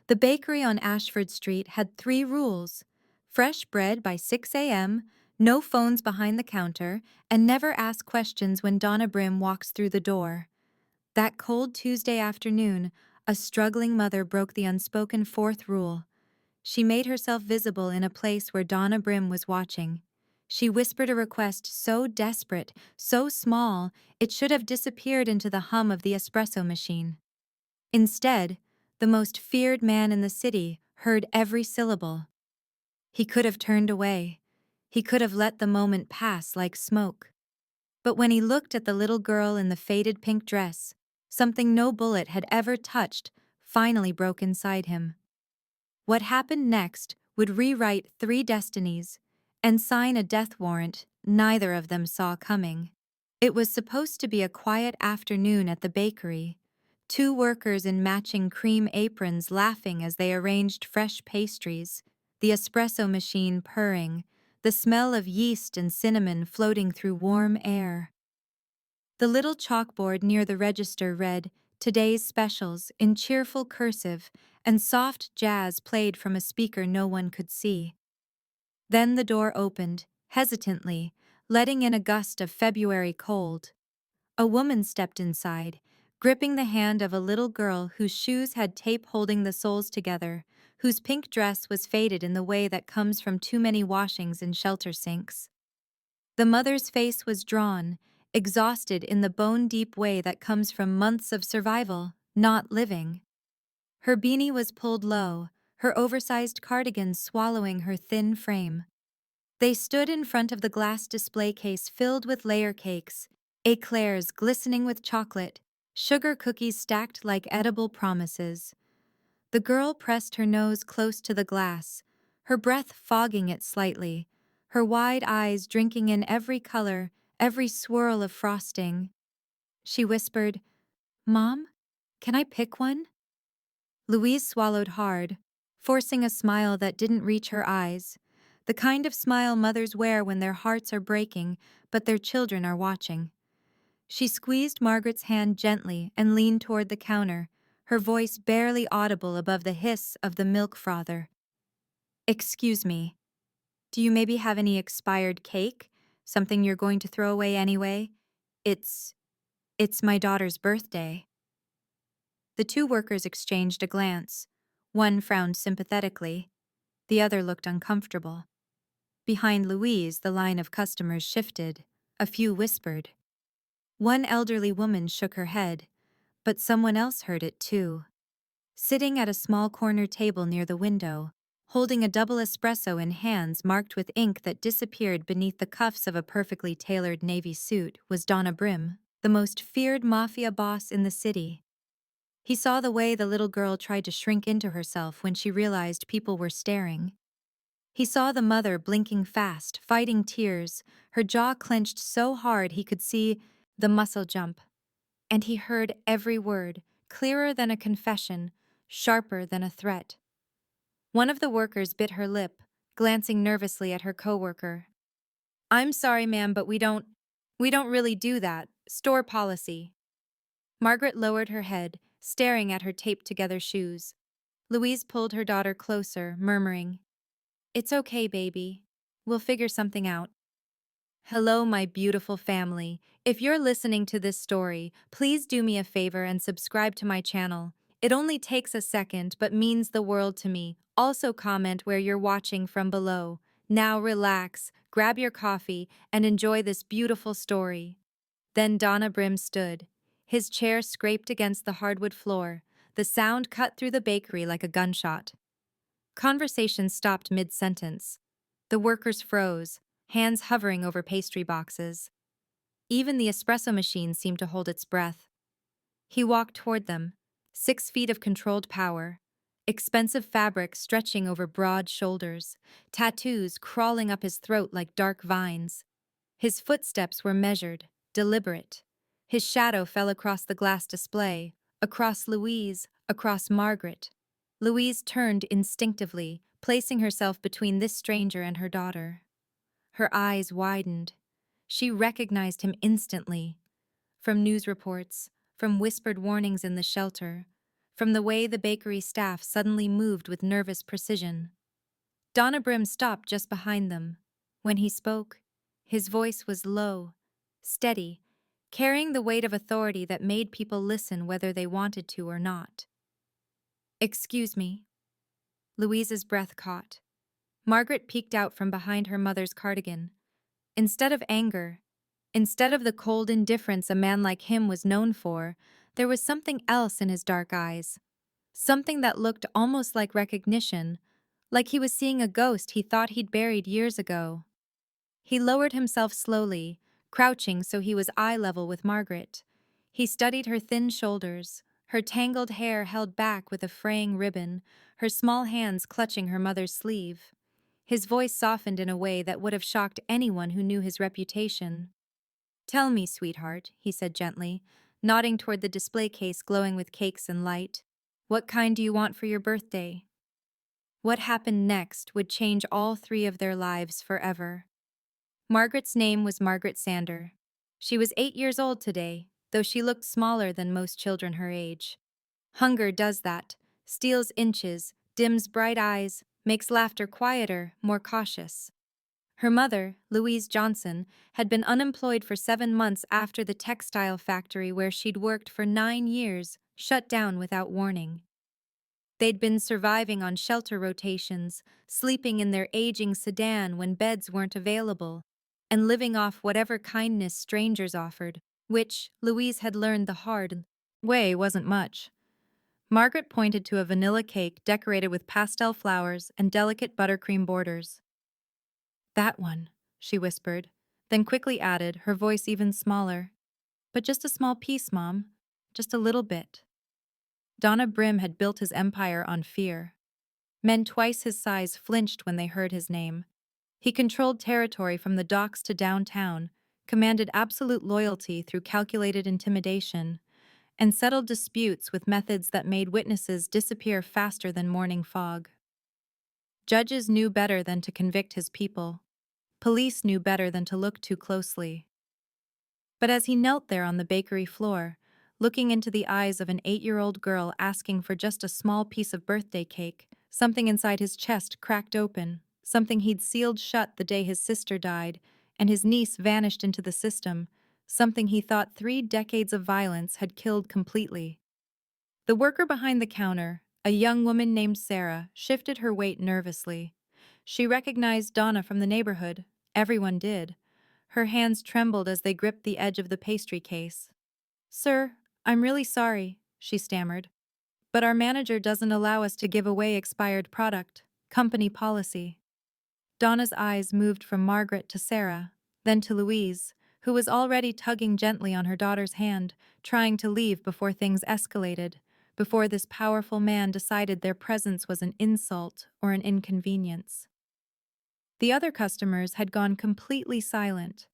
The bakery on Ashford Street had 3 rules: fresh bread by 6 a.m., no phones behind the counter, and never ask questions when Donna Brim walks through the door. That cold Tuesday afternoon, a struggling mother broke the unspoken 4th rule. She made herself visible in a place where Donna Brim was watching. She whispered a request so desperate, so small, it should have disappeared into the hum of the espresso machine. Instead, the most feared man in the city heard every syllable. He could have turned away. He could have let the moment pass like smoke. But when he looked at the little girl in the faded pink dress, something no bullet had ever touched finally broke inside him. What happened next would rewrite 3 destinies and sign a death warrant neither of them saw coming. It was supposed to be a quiet afternoon at the bakery, 2 workers in matching cream aprons laughing as they arranged fresh pastries, the espresso machine purring, the smell of yeast and cinnamon floating through warm air. The little chalkboard near the register read, "Today's specials," in cheerful cursive, and soft jazz played from a speaker no one could see. Then the door opened, hesitantly, letting in a gust of February cold. A woman stepped inside, gripping the hand of a little girl whose shoes had tape holding the soles together, whose pink dress was faded in the way that comes from too many washings in shelter sinks. The mother's face was drawn, exhausted in the bone-deep way that comes from months of survival, not living. Her beanie was pulled low, her oversized cardigan swallowing her thin frame. They stood in front of the glass display case filled with layer cakes, eclairs glistening with chocolate, sugar cookies stacked like edible promises. The girl pressed her nose close to the glass, her breath fogging it slightly, her wide eyes drinking in every color, every swirl of frosting. She whispered, "Mom, can I pick one?" Louise swallowed hard, forcing a smile that didn't reach her eyes, the kind of smile mothers wear when their hearts are breaking but their children are watching. She squeezed Margaret's hand gently and leaned toward the counter, her voice barely audible above the hiss of the milk frother. "Excuse me, do you maybe have any expired cake? Something you're going to throw away anyway? It's... it's my daughter's birthday." The 2 workers exchanged a glance. One frowned sympathetically. The other looked uncomfortable. Behind Louise, the line of customers shifted. A few whispered. One elderly woman shook her head, but someone else heard it too. Sitting at a small corner table near the window, holding a double espresso in hands marked with ink that disappeared beneath the cuffs of a perfectly tailored navy suit, was Donna Brim, the most feared mafia boss in the city. He saw the way the little girl tried to shrink into herself when she realized people were staring. He saw the mother blinking fast, fighting tears, her jaw clenched so hard he could see the muscle jump. And he heard every word, clearer than a confession, sharper than a threat. One of the workers bit her lip, glancing nervously at her coworker. "I'm sorry, ma'am, but we don't really do that. Store policy." Margaret lowered her head, staring at her taped-together shoes. Louise pulled her daughter closer, murmuring, "It's okay, baby. We'll figure something out." Hello, my beautiful family. If you're listening to this story, please do me a favor and subscribe to my channel. It only takes a second but means the world to me. Also comment where you're watching from below. Now relax, grab your coffee, and enjoy this beautiful story. Then Donna Brim stood. His chair scraped against the hardwood floor. The sound cut through the bakery like a gunshot. Conversation stopped mid-sentence. The workers froze, hands hovering over pastry boxes. Even the espresso machine seemed to hold its breath. He walked toward them, 6 feet of controlled power, expensive fabric stretching over broad shoulders, tattoos crawling up his throat like dark vines. His footsteps were measured, deliberate. His shadow fell across the glass display, across Louise, across Margaret. Louise turned instinctively, placing herself between this stranger and her daughter. Her eyes widened. She recognized him instantly. From news reports, from whispered warnings in the shelter, from the way the bakery staff suddenly moved with nervous precision. Donna Brim stopped just behind them. When he spoke, his voice was low, steady, carrying the weight of authority that made people listen whether they wanted to or not. "Excuse me." Louise's breath caught. Margaret peeked out from behind her mother's cardigan. Instead of anger, instead of the cold indifference a man like him was known for, there was something else in his dark eyes. Something that looked almost like recognition, like he was seeing a ghost he thought he'd buried years ago. He lowered himself slowly, crouching so he was eye level with Margaret. He studied her thin shoulders, her tangled hair held back with a fraying ribbon, her small hands clutching her mother's sleeve. His voice softened in a way that would have shocked anyone who knew his reputation. "Tell me, sweetheart," he said gently, nodding toward the display case glowing with cakes and light. "What kind do you want for your birthday?" What happened next would change all three of their lives forever. Margaret's name was Margaret Sander. She was 8 years old today, though she looked smaller than most children her age. Hunger does that, steals inches, dims bright eyes, makes laughter quieter, more cautious. Her mother, Louise Johnson, had been unemployed for 7 months after the textile factory where she'd worked for 9 years shut down without warning. They'd been surviving on shelter rotations, sleeping in their aging sedan when beds weren't available, and living off whatever kindness strangers offered, which, Louise had learned the hard way, wasn't much. Margaret pointed to a vanilla cake decorated with pastel flowers and delicate buttercream borders. "That one," she whispered, then quickly added, her voice even smaller. "But just a small piece, Mom. Just a little bit." Donna Brim had built his empire on fear. Men twice his size flinched when they heard his name. He controlled territory from the docks to downtown, commanded absolute loyalty through calculated intimidation, and settled disputes with methods that made witnesses disappear faster than morning fog. Judges knew better than to convict his people. Police knew better than to look too closely. But as he knelt there on the bakery floor, looking into the eyes of an 8-year-old girl asking for just a small piece of birthday cake, something inside his chest cracked open, something he'd sealed shut the day his sister died, and his niece vanished into the system, something he thought 3 decades of violence had killed completely. The worker behind the counter, a young woman named Sarah, shifted her weight nervously. She recognized Donna from the neighborhood. Everyone did. Her hands trembled as they gripped the edge of the pastry case. "Sir, I'm really sorry," she stammered. "But our manager doesn't allow us to give away expired product. Company policy." Donna's eyes moved from Margaret to Sarah, then to Louise, who was already tugging gently on her daughter's hand, trying to leave before things escalated, before this powerful man decided their presence was an insult or an inconvenience. The other customers had gone completely silent.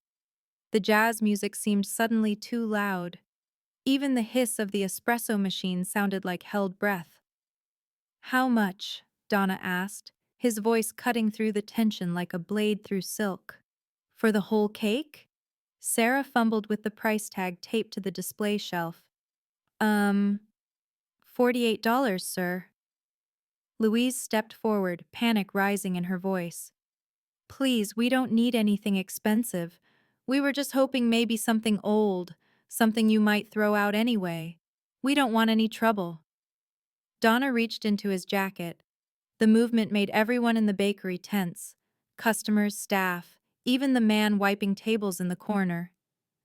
The jazz music seemed suddenly too loud. Even the hiss of the espresso machine sounded like held breath. "How much?" Donna asked, his voice cutting through the tension like a blade through silk. "For the whole cake?" Sarah fumbled with the price tag taped to the display shelf. $48, sir." Louise stepped forward, panic rising in her voice. "Please, we don't need anything expensive. We were just hoping maybe something old, something you might throw out anyway. We don't want any trouble." Donna reached into his jacket. The movement made everyone in the bakery tense. Customers, staff, even the man wiping tables in the corner.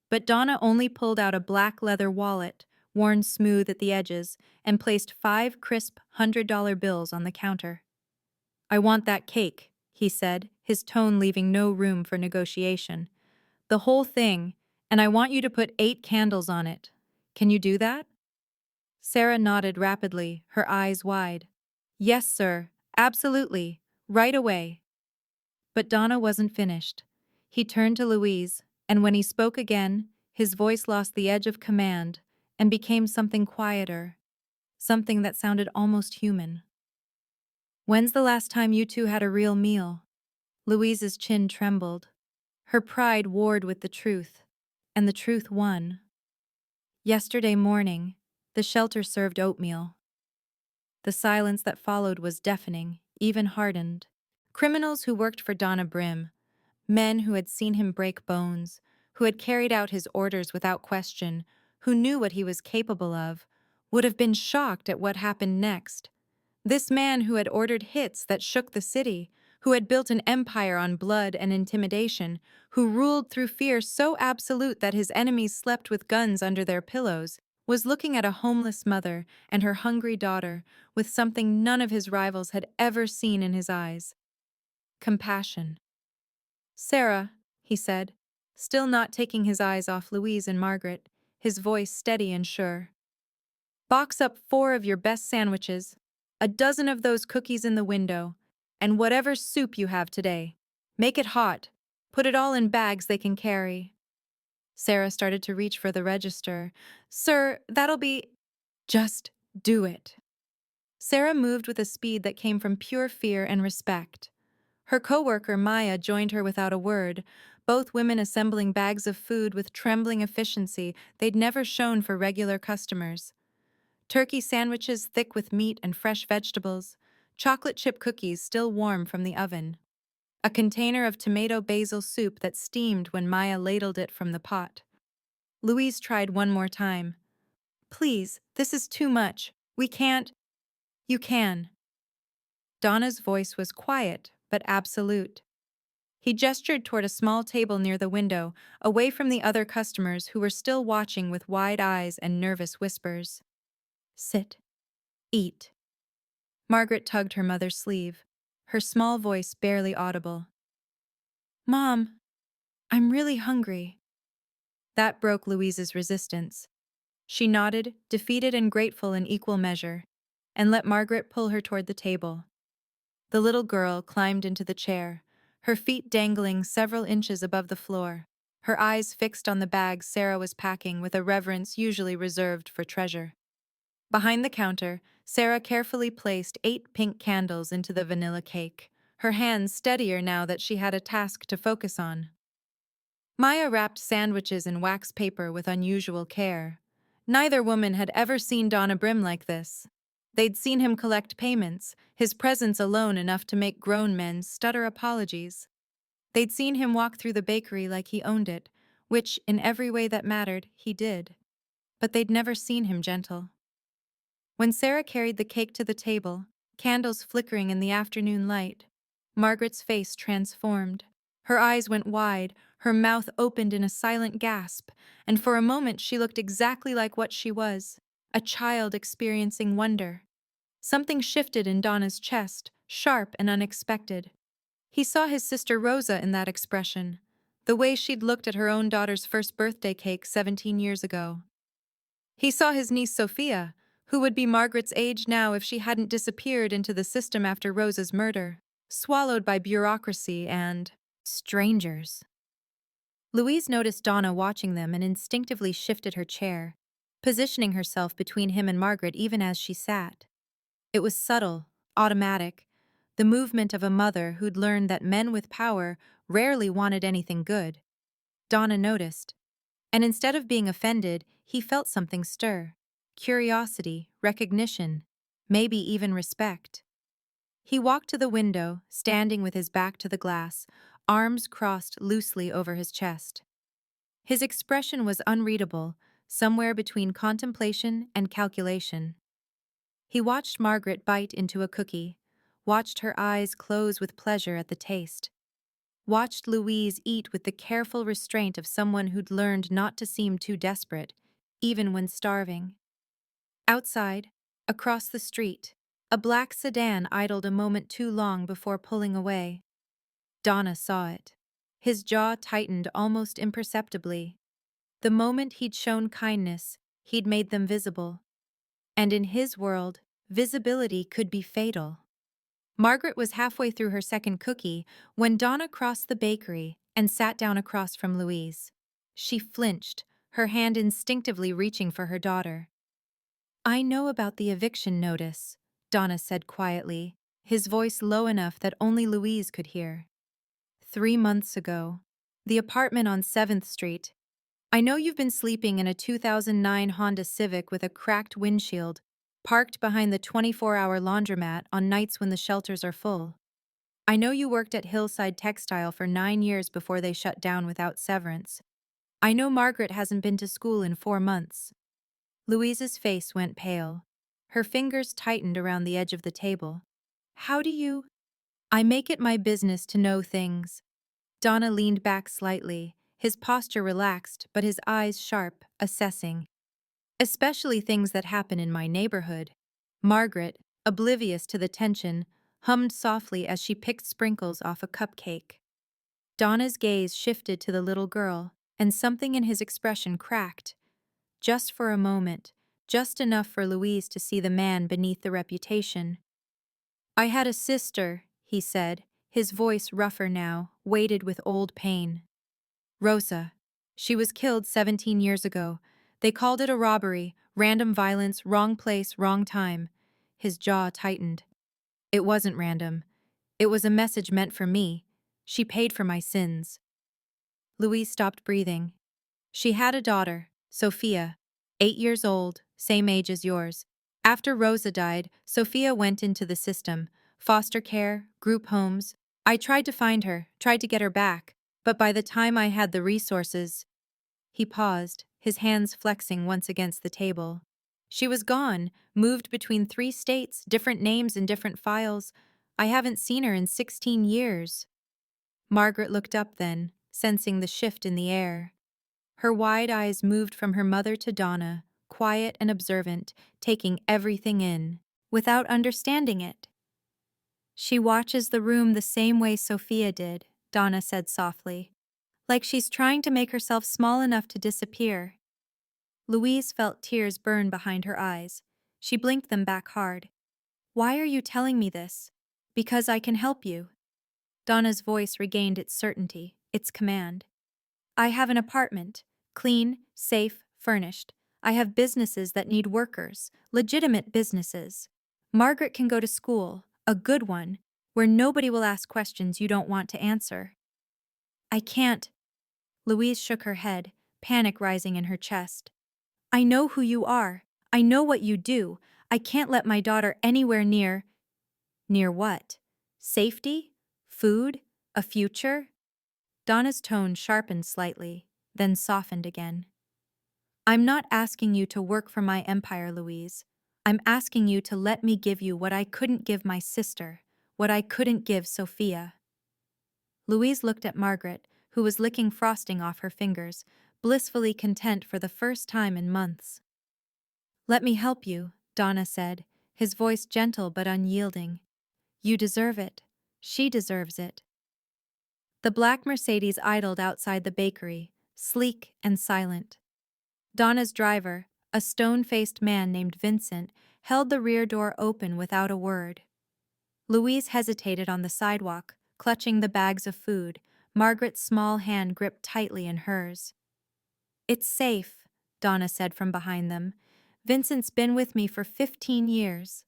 But Donna only pulled out a black leather wallet, worn smooth at the edges, and placed 5 crisp $100 bills on the counter. "I want that cake," he said, his tone leaving no room for negotiation. "The whole thing, and I want you to put 8 candles on it. Can you do that?" Sarah nodded rapidly, her eyes wide. "Yes, sir, absolutely, right away." But Donna wasn't finished. He turned to Louise, and when he spoke again, his voice lost the edge of command and became something quieter, something that sounded almost human. "When's the last time you two had a real meal?" Louise's chin trembled. Her pride warred with the truth, and the truth won. "Yesterday morning, the shelter served oatmeal." The silence that followed was deafening, even hardened. Criminals who worked for Donna Brim, men who had seen him break bones, who had carried out his orders without question, who knew what he was capable of, would have been shocked at what happened next. This man who had ordered hits that shook the city, who had built an empire on blood and intimidation, who ruled through fear so absolute that his enemies slept with guns under their pillows, was looking at a homeless mother and her hungry daughter with something none of his rivals had ever seen in his eyes: compassion. "Sarah," he said, still not taking his eyes off Louise and Margaret, his voice steady and sure. "Box up 4 of your best sandwiches, a dozen of those cookies in the window, and whatever soup you have today. Make it hot. Put it all in bags they can carry." Sarah started to reach for the register. "Sir, that'll be—" "Just do it." Sarah moved with a speed that came from pure fear and respect. Her coworker Maya joined her without a word, both women assembling bags of food with trembling efficiency they'd never shown for regular customers. Turkey sandwiches thick with meat and fresh vegetables, chocolate chip cookies still warm from the oven, a container of tomato basil soup that steamed when Maya ladled it from the pot. Louise tried one more time. "Please, this is too much. We can't—" "You can." Donna's voice was quiet, but absolute. He gestured toward a small table near the window, away from the other customers who were still watching with wide eyes and nervous whispers. "Sit. Eat." Margaret tugged her mother's sleeve, her small voice barely audible. "Mom, I'm really hungry." That broke Louise's resistance. She nodded, defeated and grateful in equal measure, and let Margaret pull her toward the table. The little girl climbed into the chair, her feet dangling several inches above the floor, her eyes fixed on the bag Sarah was packing with a reverence usually reserved for treasure. Behind the counter, Sarah carefully placed 8 pink candles into the vanilla cake, her hands steadier now that she had a task to focus on. Maya wrapped sandwiches in wax paper with unusual care. Neither woman had ever seen Donna Brim like this. They'd seen him collect payments, his presence alone enough to make grown men stutter apologies. They'd seen him walk through the bakery like he owned it, which, in every way that mattered, he did. But they'd never seen him gentle. When Sarah carried the cake to the table, candles flickering in the afternoon light, Margaret's face transformed. Her eyes went wide, her mouth opened in a silent gasp, and for a moment she looked exactly like what she was, a child experiencing wonder. Something shifted in Donna's chest, sharp and unexpected. He saw his sister Rosa in that expression, the way she'd looked at her own daughter's first birthday cake 17 years ago. He saw his niece Sophia, who would be Margaret's age now if she hadn't disappeared into the system after Rosa's murder, swallowed by bureaucracy and strangers. Louise noticed Donna watching them and instinctively shifted her chair, positioning herself between him and Margaret even as she sat. It was subtle, automatic, the movement of a mother who'd learned that men with power rarely wanted anything good. Donna noticed, and instead of being offended, he felt something stir: curiosity, recognition, maybe even respect. He walked to the window, standing with his back to the glass, arms crossed loosely over his chest. His expression was unreadable, somewhere between contemplation and calculation. He watched Margaret bite into a cookie, watched her eyes close with pleasure at the taste, watched Louise eat with the careful restraint of someone who'd learned not to seem too desperate, even when starving. Outside, across the street, a black sedan idled a moment too long before pulling away. Donna saw it. His jaw tightened almost imperceptibly. The moment he'd shown kindness, he'd made them visible. And in his world, visibility could be fatal. Margaret was halfway through her second cookie when Donna crossed the bakery and sat down across from Louise. She flinched, her hand instinctively reaching for her daughter. "I know about the eviction notice," Donna said quietly, his voice low enough that only Louise could hear. 3 months ago. The apartment on 7th Street. I know you've been sleeping in a 2009 Honda Civic with a cracked windshield, parked behind the 24-hour laundromat on nights when the shelters are full. I know you worked at Hillside Textile for 9 years before they shut down without severance. I know Margaret hasn't been to school in 4 months. Louise's face went pale. Her fingers tightened around the edge of the table. How do you? I make it my business to know things. Donna leaned back slightly, his posture relaxed but his eyes sharp, assessing. Especially things that happen in my neighborhood. Margaret, oblivious to the tension, hummed softly as she picked sprinkles off a cupcake. Donna's gaze shifted to the little girl, and something in his expression cracked. Just for a moment, just enough for Louise to see the man beneath the reputation. I had a sister, he said, his voice rougher now, weighted with old pain. Rosa. She was killed 17 years ago. They called it a robbery, random violence, wrong place, wrong time. His jaw tightened. It wasn't random. It was a message meant for me. She paid for my sins. Louise stopped breathing. She had a daughter, Sophia, 8 years old, same age as yours. After Rosa died, Sophia went into the system, foster care, group homes. I tried to find her, tried to get her back, but by the time I had the resources. He paused, his hands flexing once against the table. She was gone, moved between 3 states, different names and different files. I haven't seen her in 16 years. Margaret looked up then, sensing the shift in the air. Her wide eyes moved from her mother to Donna, quiet and observant, taking everything in, without understanding it. She watches the room the same way Sophia did, Donna said softly. Like she's trying to make herself small enough to disappear. Louise felt tears burn behind her eyes. She blinked them back hard. Why are you telling me this? Because I can help you. Donna's voice regained its certainty, its command. I have an apartment, clean, safe, furnished. I have businesses that need workers, legitimate businesses. Margaret can go to school, a good one, where nobody will ask questions you don't want to answer. I can't. Louise shook her head, panic rising in her chest. I know who you are. I know what you do. I can't let my daughter anywhere near. Near what? Safety? Food? A future? Donna's tone sharpened slightly, then softened again. I'm not asking you to work for my empire, Louise. I'm asking you to let me give you what I couldn't give my sister, what I couldn't give Sophia. Louise looked at Margaret, who was licking frosting off her fingers, blissfully content for the first time in months. Let me help you, Donna said, his voice gentle but unyielding. You deserve it. She deserves it. The black Mercedes idled outside the bakery, sleek and silent. Donna's driver, a stone-faced man named Vincent, held the rear door open without a word. Louise hesitated on the sidewalk, clutching the bags of food, Margaret's small hand gripped tightly in hers. It's safe, Donna said from behind them. Vincent's been with me for 15 years.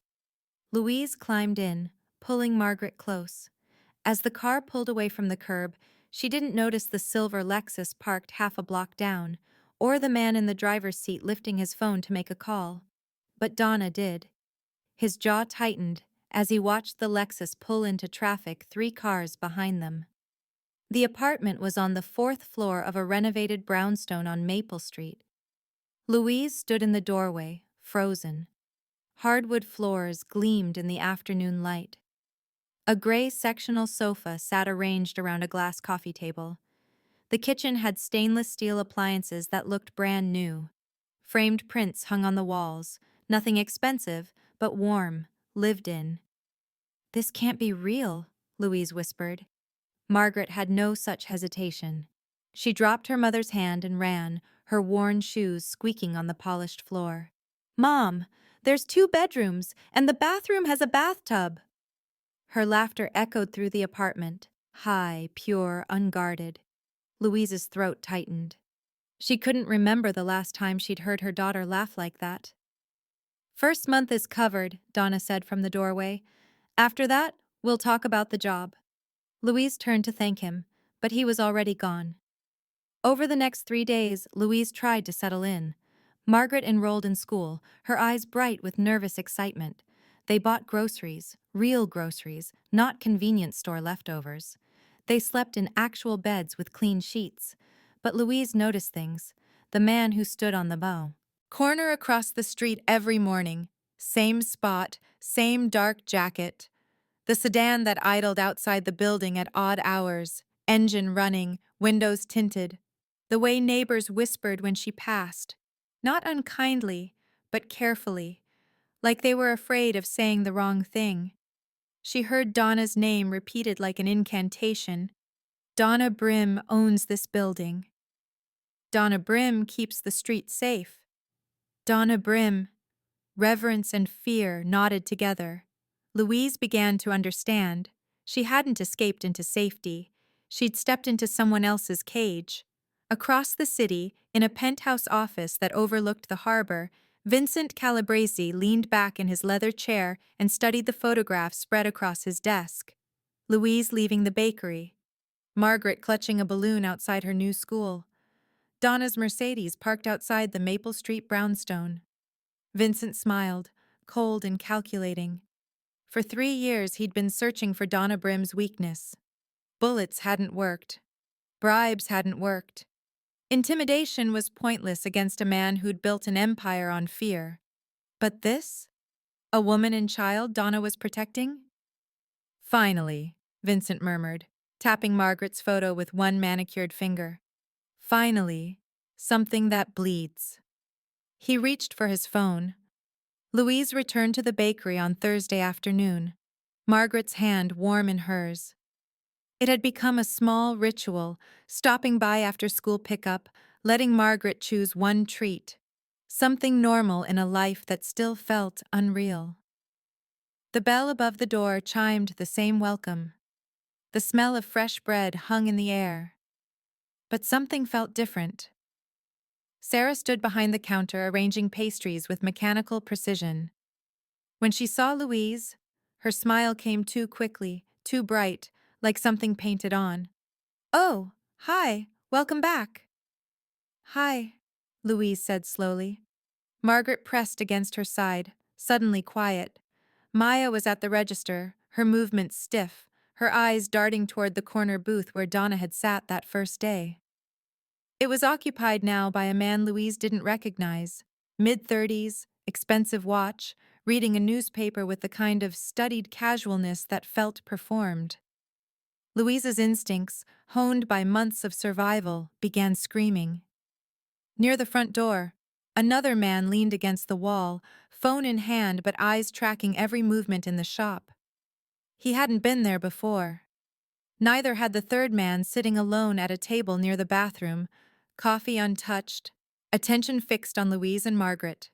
Louise climbed in, pulling Margaret close. As the car pulled away from the curb, she didn't notice the silver Lexus parked half a block down, or the man in the driver's seat lifting his phone to make a call. But Donna did. His jaw tightened as he watched the Lexus pull into traffic 3 cars behind them. The apartment was on the 4th floor of a renovated brownstone on Maple Street. Louise stood in the doorway, frozen. Hardwood floors gleamed in the afternoon light. A gray sectional sofa sat arranged around a glass coffee table. The kitchen had stainless steel appliances that looked brand new. Framed prints hung on the walls, nothing expensive, but warm, lived in. This can't be real, Louise whispered. Margaret had no such hesitation. She dropped her mother's hand and ran, her worn shoes squeaking on the polished floor. Mom, there's 2 bedrooms, and the bathroom has a bathtub. Her laughter echoed through the apartment, high, pure, unguarded. Louise's throat tightened. She couldn't remember the last time she'd heard her daughter laugh like that. First month is covered, Donna said from the doorway. After that, we'll talk about the job. Louise turned to thank him, but he was already gone. Over the next 3 days, Louise tried to settle in. Margaret enrolled in school, her eyes bright with nervous excitement. They bought groceries, real groceries, not convenience store leftovers. They slept in actual beds with clean sheets. But Louise noticed things. The man who stood on the bow. Corner across the street every morning. Same spot, same dark jacket. The sedan that idled outside the building at odd hours, engine running, windows tinted. The way neighbors whispered when she passed. Not unkindly, but carefully, like they were afraid of saying the wrong thing. She heard Donna's name repeated like an incantation. Donna Brim owns this building. Donna Brim keeps the street safe. Donna Brim. Reverence and fear nodded together. Louise began to understand. She hadn't escaped into safety. She'd stepped into someone else's cage. Across the city, in a penthouse office that overlooked the harbor, Vincent Calabrese leaned back in his leather chair and studied the photographs spread across his desk. Louise leaving the bakery. Margaret clutching a balloon outside her new school. Donna's Mercedes parked outside the Maple Street brownstone. Vincent smiled, cold and calculating. For 3 years he'd been searching for Donna Brim's weakness. Bullets hadn't worked. Bribes hadn't worked. Intimidation was pointless against a man who'd built an empire on fear. But this? A woman and child Donna was protecting? Finally, Vincent murmured, tapping Margaret's photo with one manicured finger. Finally, something that bleeds. He reached for his phone. Louise returned to the bakery on Thursday afternoon, Margaret's hand warm in hers. It had become a small ritual, stopping by after school pickup, letting Margaret choose one treat, something normal in a life that still felt unreal. The bell above the door chimed the same welcome. The smell of fresh bread hung in the air. But something felt different. Sarah stood behind the counter arranging pastries with mechanical precision. When she saw Louise, her smile came too quickly, too bright, like something painted on. "Oh, hi, welcome back." "Hi," Louise said slowly. Margaret pressed against her side, suddenly quiet. Maya was at the register, her movements stiff, her eyes darting toward the corner booth where Donna had sat that first day. It was occupied now by a man Louise didn't recognize. Mid-30s, expensive watch, reading a newspaper with the kind of studied casualness that felt performed. Louise's instincts, honed by months of survival, began screaming. Near the front door, another man leaned against the wall, phone in hand but eyes tracking every movement in the shop. He hadn't been there before. Neither had the third man sitting alone at a table near the bathroom, coffee untouched, attention fixed on Louise and Margaret.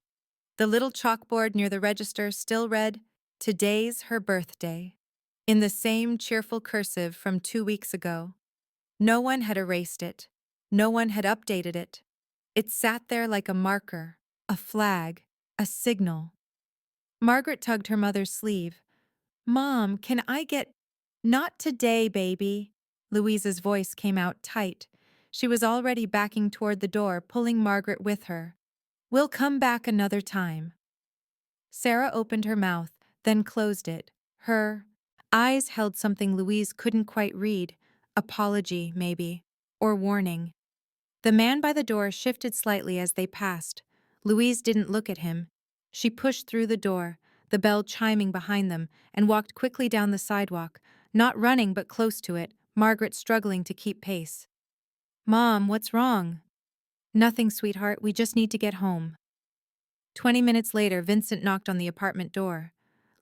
The little chalkboard near the register still read, "Today's her birthday," in the same cheerful cursive from 2 weeks ago. No one had erased it. No one had updated it. It sat there like a marker, a flag, a signal. Margaret tugged her mother's sleeve. "Mom, can I get—" "Not today, baby." Louise's voice came out tight. She was already backing toward the door, pulling Margaret with her. "We'll come back another time." Sarah opened her mouth, then closed it. Her eyes held something Louise couldn't quite read. Apology, maybe. Or warning. The man by the door shifted slightly as they passed. Louise didn't look at him. She pushed through the door, the bell chiming behind them, and walked quickly down the sidewalk, not running but close to it, Margaret struggling to keep pace. "Mom, what's wrong?" "Nothing, sweetheart, we just need to get home." 20 minutes later, Vincent knocked on the apartment door.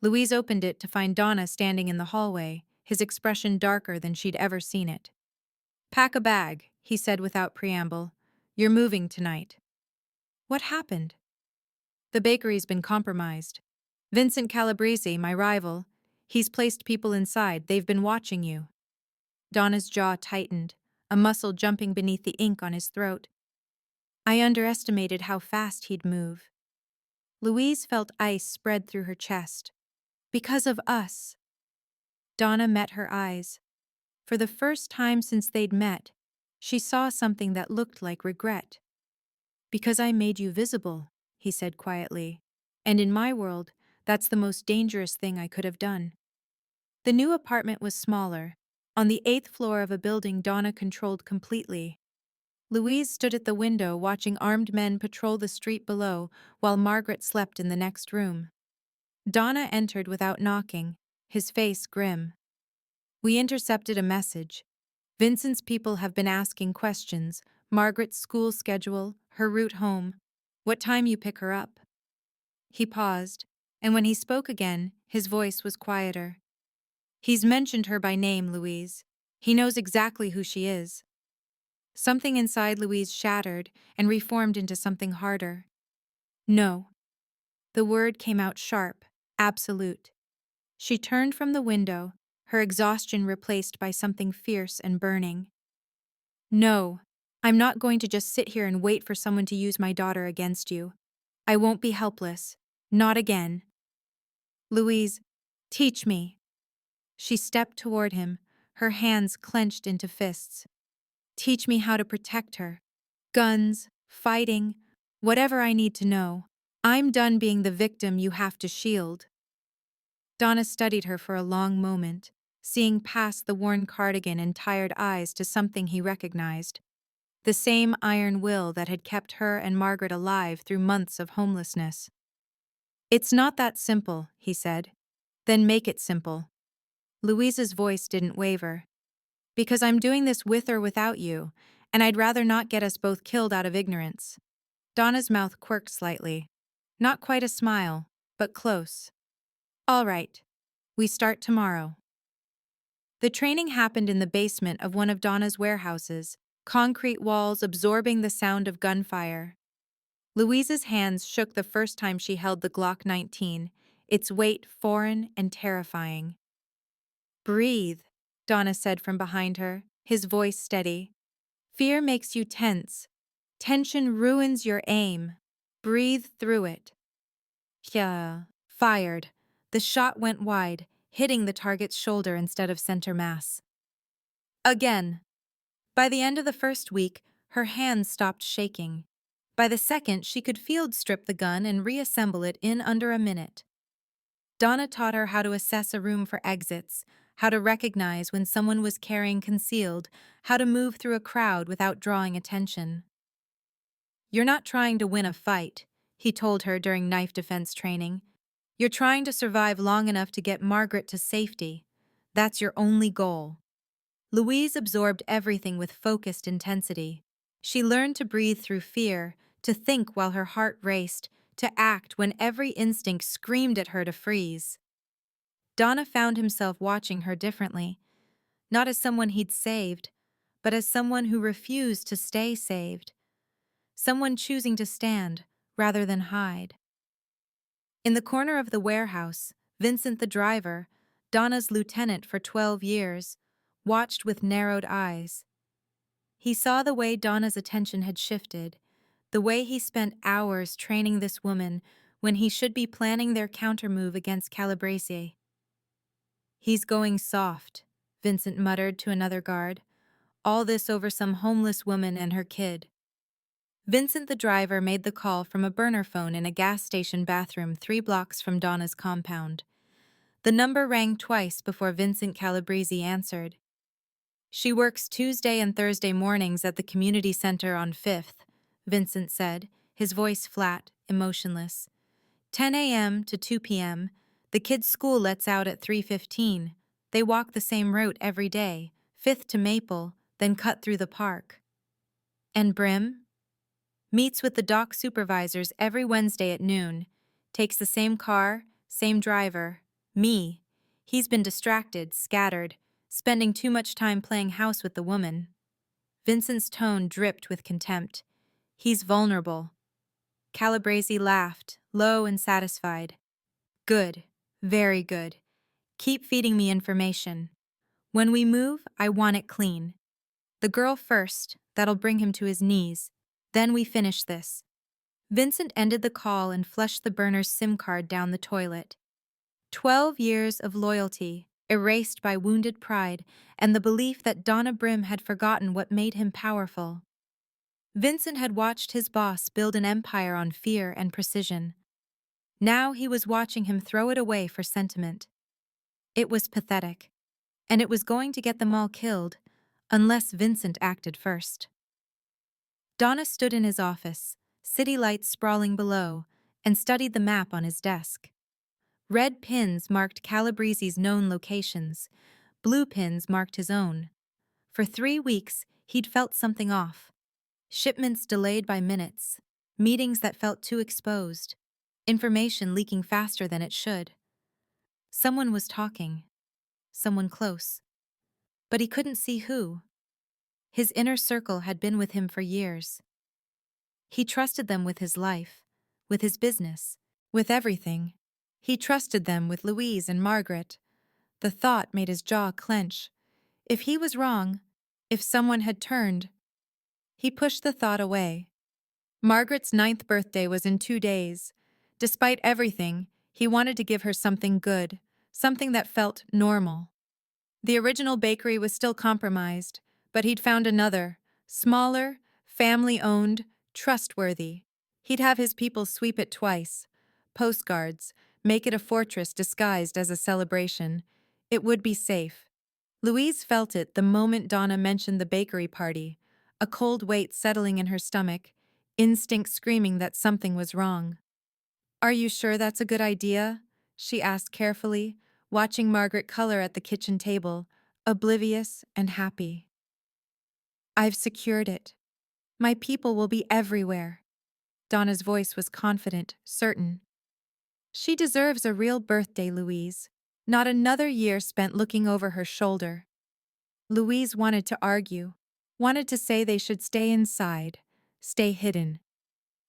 Louise opened it to find Donna standing in the hallway, his expression darker than she'd ever seen it. "Pack a bag," he said without preamble. "You're moving tonight." "What happened?" "The bakery's been compromised. Vincent Calabrese, my rival, he's placed people inside. They've been watching you." Donna's jaw tightened, a muscle jumping beneath the ink on his throat. I underestimated how fast he'd move. Louise felt ice spread through her chest. "Because of us." Donna met her eyes. For the first time since they'd met, she saw something that looked like regret. Because I made you visible, he said quietly. And in my world, that's the most dangerous thing I could have done. The new apartment was smaller, on the 8th floor of a building Donna controlled completely. Louise stood at the window watching armed men patrol the street below while Margaret slept in the next room. Donna entered without knocking, his face grim. We intercepted a message. Vincent's people have been asking questions. Margaret's school schedule, her route home, what time you pick her up. He paused, and when he spoke again, his voice was quieter. He's mentioned her by name, Louise. He knows exactly who she is. Something inside Louise shattered and reformed into something harder. No. The word came out sharp, absolute. She turned from the window, her exhaustion replaced by something fierce and burning. No, I'm not going to just sit here and wait for someone to use my daughter against you. I won't be helpless. Not again. Louise, teach me. She stepped toward him, her hands clenched into fists. Teach me how to protect her. Guns, fighting, whatever I need to know. I'm done being the victim you have to shield. Donna studied her for a long moment, seeing past the worn cardigan and tired eyes to something he recognized. The same iron will that had kept her and Margaret alive through months of homelessness. It's not that simple, he said. Then make it simple. Louise's voice didn't waver. Because I'm doing this with or without you, and I'd rather not get us both killed out of ignorance. Donna's mouth quirked slightly. Not quite a smile, but close. All right. We start tomorrow. The training happened in the basement of one of Donna's warehouses, concrete walls absorbing the sound of gunfire. Louise's hands shook the first time she held the Glock 19, its weight foreign and terrifying. Breathe, Donna said from behind her, his voice steady. Fear makes you tense. Tension ruins your aim. Breathe through it. Yeah. Fired. The shot went wide, hitting the target's shoulder instead of center mass. Again. By the end of the first week, her hands stopped shaking. By the second, she could field strip the gun and reassemble it in under a minute. Donna taught her how to assess a room for exits, how to recognize when someone was carrying concealed, how to move through a crowd without drawing attention. You're not trying to win a fight, he told her during knife defense training. You're trying to survive long enough to get Margaret to safety. That's your only goal. Louise absorbed everything with focused intensity. She learned to breathe through fear, to think while her heart raced, to act when every instinct screamed at her to freeze. Donna found himself watching her differently, not as someone he'd saved, but as someone who refused to stay saved, someone choosing to stand rather than hide. In the corner of the warehouse, Vincent the driver, Donna's lieutenant for 12 years, watched with narrowed eyes. He saw the way Donna's attention had shifted, the way he spent hours training this woman when he should be planning their countermove against Calabrese. He's going soft, Vincent muttered to another guard. All this over some homeless woman and her kid. Vincent the driver made the call from a burner phone in a gas station bathroom 3 blocks from Donna's compound. The number rang twice before Vincent Calabrese answered. She works Tuesday and Thursday mornings at the community center on 5th, Vincent said, his voice flat, emotionless. 10 a.m. to 2 p.m., the kids' school lets out at 3:15. They walk the same route every day, 5th to Maple, then cut through the park. And Brim? Meets with the dock supervisors every Wednesday at noon. Takes the same car, same driver. Me. He's been distracted, scattered, spending too much time playing house with the woman. Vincent's tone dripped with contempt. He's vulnerable. Calabrese laughed, low and satisfied. Good. Very good. Keep feeding me information. When we move, I want it clean. The girl first, that'll bring him to his knees. Then we finish this. Vincent ended the call and flushed the burner's SIM card down the toilet. 12 years of loyalty, erased by wounded pride and the belief that Donna Brim had forgotten what made him powerful. Vincent had watched his boss build an empire on fear and precision. Now he was watching him throw it away for sentiment. It was pathetic, and it was going to get them all killed, unless Vincent acted first. Donna stood in his office, city lights sprawling below, and studied the map on his desk. Red pins marked Calabrese's known locations, blue pins marked his own. For 3 weeks, he'd felt something off. Shipments delayed by minutes, meetings that felt too exposed, information leaking faster than it should. Someone was talking, someone close. But he couldn't see who. His inner circle had been with him for years. He trusted them with his life, with his business, with everything. He trusted them with Louise and Margaret. The thought made his jaw clench. If he was wrong, if someone had turned, he pushed the thought away. Margaret's 9th birthday was in 2 days. Despite everything, he wanted to give her something good, something that felt normal. The original bakery was still compromised, but he'd found another, smaller, family-owned, trustworthy. He'd have his people sweep it twice. Postcards, make it a fortress disguised as a celebration. It would be safe. Louise felt it the moment Donna mentioned the bakery party, a cold weight settling in her stomach, instinct screaming that something was wrong. "Are you sure that's a good idea?" she asked carefully, watching Margaret color at the kitchen table, oblivious and happy. "I've secured it. My people will be everywhere." Donna's voice was confident, certain. "She deserves a real birthday, Louise, not another year spent looking over her shoulder." Louise wanted to argue, wanted to say they should stay inside, stay hidden.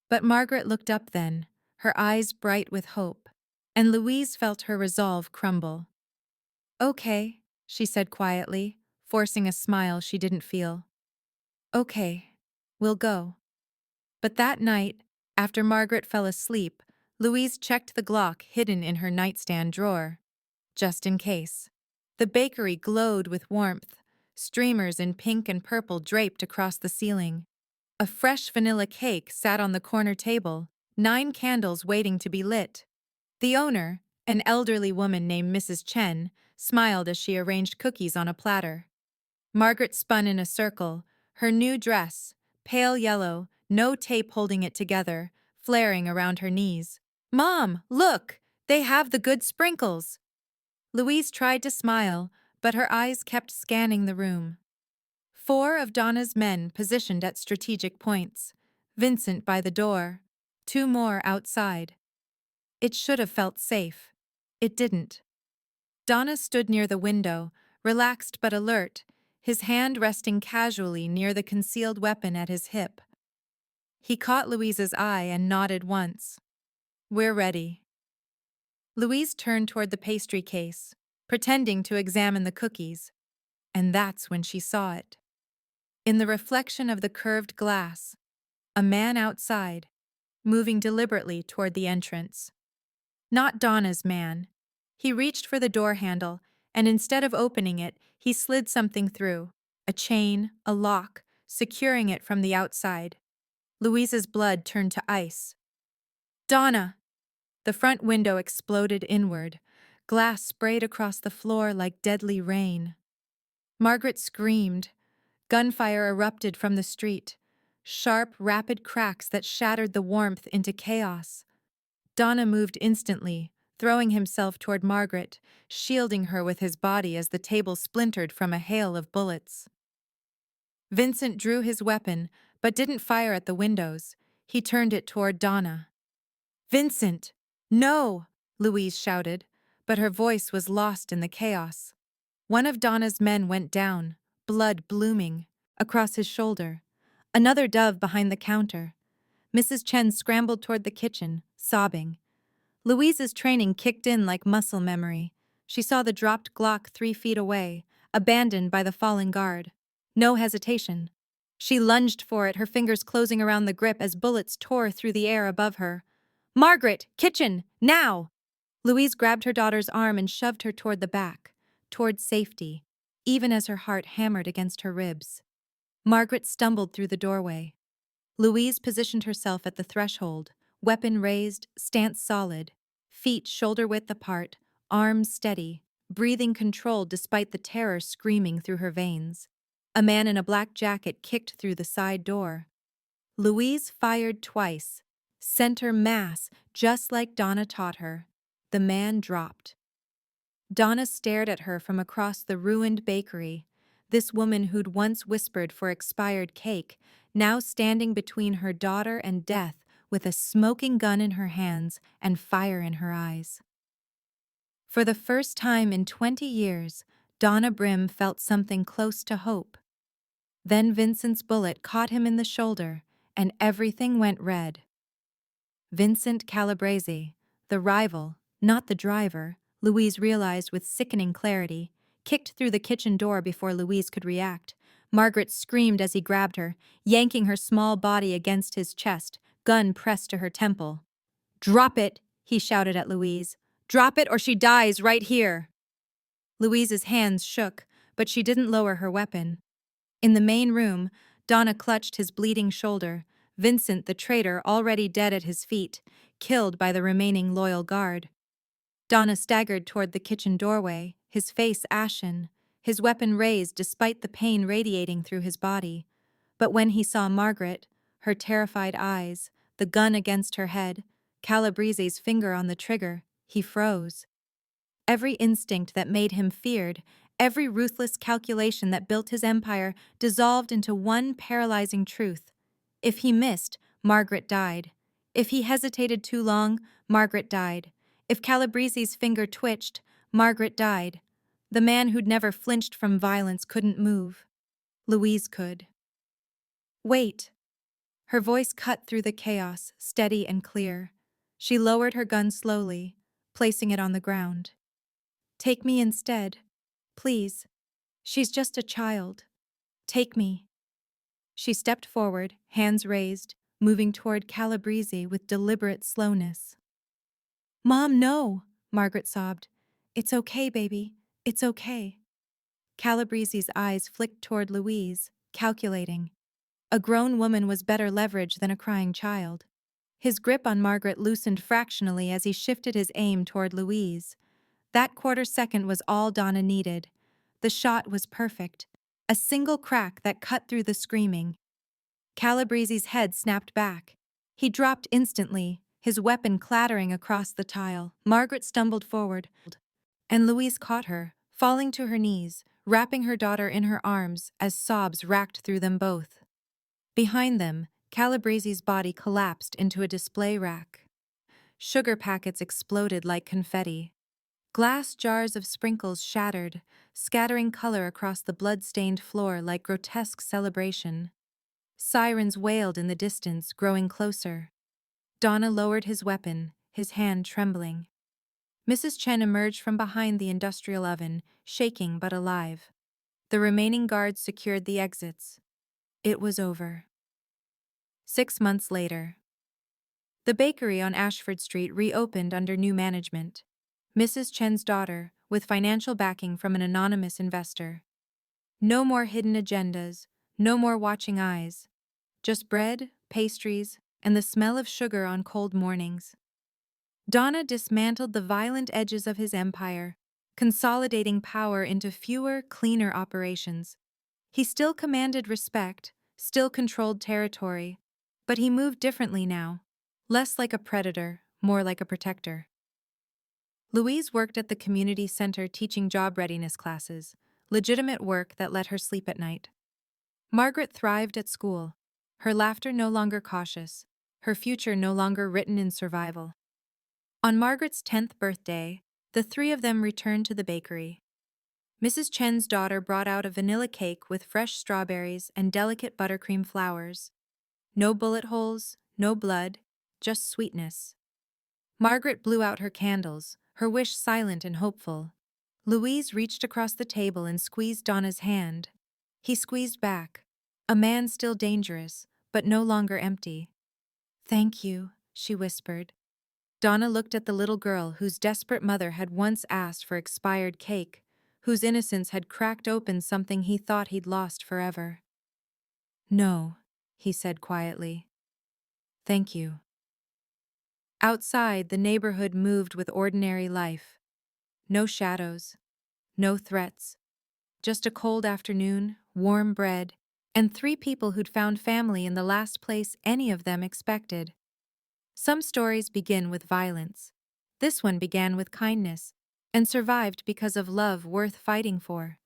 But Margaret looked up then, her eyes bright with hope, and Louise felt her resolve crumble. "Okay," she said quietly, forcing a smile she didn't feel. "Okay, we'll go." But that night, after Margaret fell asleep, Louise checked the Glock hidden in her nightstand drawer, just in case. The bakery glowed with warmth, streamers in pink and purple draped across the ceiling. A fresh vanilla cake sat on the corner table, 9 candles waiting to be lit. The owner, an elderly woman named Mrs. Chen, smiled as she arranged cookies on a platter. Margaret spun in a circle, her new dress, pale yellow, no tape holding it together, flaring around her knees. "Mom, look! They have the good sprinkles!" Louise tried to smile, but her eyes kept scanning the room. 4 of Donna's men positioned at strategic points, Vincent by the door, 2 more outside. It should have felt safe. It didn't. Donna stood near the window, relaxed but alert, his hand resting casually near the concealed weapon at his hip. He caught Louise's eye and nodded once. "We're ready." Louise turned toward the pastry case, pretending to examine the cookies, and that's when she saw it. In the reflection of the curved glass, a man outside, moving deliberately toward the entrance. Not Donna's man. He reached for the door handle, and instead of opening it, he slid something through, a chain, a lock, securing it from the outside. Louise's blood turned to ice. "Donna!" The front window exploded inward. Glass sprayed across the floor like deadly rain. Margaret screamed. Gunfire erupted from the street. Sharp, rapid cracks that shattered the warmth into chaos. Donna moved instantly, throwing himself toward Margaret, shielding her with his body as the table splintered from a hail of bullets. Vincent drew his weapon, but didn't fire at the windows. He turned it toward Donna. "Vincent! No!" Louise shouted, but her voice was lost in the chaos. One of Donna's men went down, blood blooming, across his shoulder. Another dove behind the counter. Mrs. Chen scrambled toward the kitchen, sobbing. Louise's training kicked in like muscle memory. She saw the dropped Glock 3 feet away, abandoned by the fallen guard. No hesitation. She lunged for it, her fingers closing around the grip as bullets tore through the air above her. "Margaret! Kitchen! Now!" Louise grabbed her daughter's arm and shoved her toward the back, toward safety, even as her heart hammered against her ribs. Margaret stumbled through the doorway. Louise positioned herself at the threshold, weapon raised, stance solid, feet shoulder-width apart, arms steady, breathing controlled despite the terror screaming through her veins. A man in a black jacket kicked through the side door. Louise fired twice, center mass, just like Donna taught her. The man dropped. Donna stared at her from across the ruined bakery, this woman who'd once whispered for expired cake, now standing between her daughter and death with a smoking gun in her hands and fire in her eyes. For the first time in 20 years, Donna Brim felt something close to hope. Then Vincent's bullet caught him in the shoulder, and everything went red. Vincent Calabrese, the rival, not the driver, Louise realized with sickening clarity, kicked through the kitchen door before Louise could react. Margaret screamed as he grabbed her, yanking her small body against his chest, gun pressed to her temple. "Drop it!" he shouted at Louise. "Drop it or she dies right here!" Louise's hands shook, but she didn't lower her weapon. In the main room, Donna clutched his bleeding shoulder, Vincent the traitor already dead at his feet, killed by the remaining loyal guard. Donna staggered toward the kitchen doorway, his face ashen, his weapon raised despite the pain radiating through his body. But when he saw Margaret, her terrified eyes, the gun against her head, Calabrese's finger on the trigger, he froze. Every instinct that made him feared, every ruthless calculation that built his empire dissolved into one paralyzing truth. If he missed, Margaret died. If he hesitated too long, Margaret died. If Calabrese's finger twitched, Margaret died. The man who'd never flinched from violence couldn't move. Louise could. "Wait." Her voice cut through the chaos, steady and clear. She lowered her gun slowly, placing it on the ground. "Take me instead. Please. She's just a child. Take me." She stepped forward, hands raised, moving toward Calabrese with deliberate slowness. "Mom, no," Margaret sobbed. "It's okay, baby. It's okay." Calabrese's eyes flicked toward Louise, calculating. A grown woman was better leverage than a crying child. His grip on Margaret loosened fractionally as he shifted his aim toward Louise. That quarter second was all Donna needed. The shot was perfect. A single crack that cut through the screaming. Calabrese's head snapped back. He dropped instantly, his weapon clattering across the tile. Margaret stumbled forward, and Louise caught her, falling to her knees, wrapping her daughter in her arms as sobs racked through them both. Behind them, Calabrese's body collapsed into a display rack. Sugar packets exploded like confetti. Glass jars of sprinkles shattered, scattering color across the blood-stained floor like grotesque celebration. Sirens wailed in the distance, growing closer. Donna lowered his weapon, his hand trembling. Mrs. Chen emerged from behind the industrial oven, shaking but alive. The remaining guards secured the exits. It was over. 6 months later. The bakery on Ashford Street reopened under new management. Mrs. Chen's daughter, with financial backing from an anonymous investor. No more hidden agendas, no more watching eyes. Just bread, pastries, and the smell of sugar on cold mornings. Donna dismantled the violent edges of his empire, consolidating power into fewer, cleaner operations. He still commanded respect, still controlled territory, but he moved differently now, less like a predator, more like a protector. Louise worked at the community center teaching job readiness classes, legitimate work that let her sleep at night. Margaret thrived at school, her laughter no longer cautious, her future no longer written in survival. On Margaret's 10th birthday, the three of them returned to the bakery. Mrs. Chen's daughter brought out a vanilla cake with fresh strawberries and delicate buttercream flowers. No bullet holes, no blood, just sweetness. Margaret blew out her candles, her wish silent and hopeful. Louise reached across the table and squeezed Donna's hand. He squeezed back. A man still dangerous, but no longer empty. "Thank you," she whispered. Donna looked at the little girl whose desperate mother had once asked for expired cake, whose innocence had cracked open something he thought he'd lost forever. "No," he said quietly. Thank you. Outside, the neighborhood moved with ordinary life. No shadows, no threats. Just a cold afternoon, warm bread, and three people who'd found family in the last place any of them expected. Some stories begin with violence. This one began with kindness, and survived because of love worth fighting for.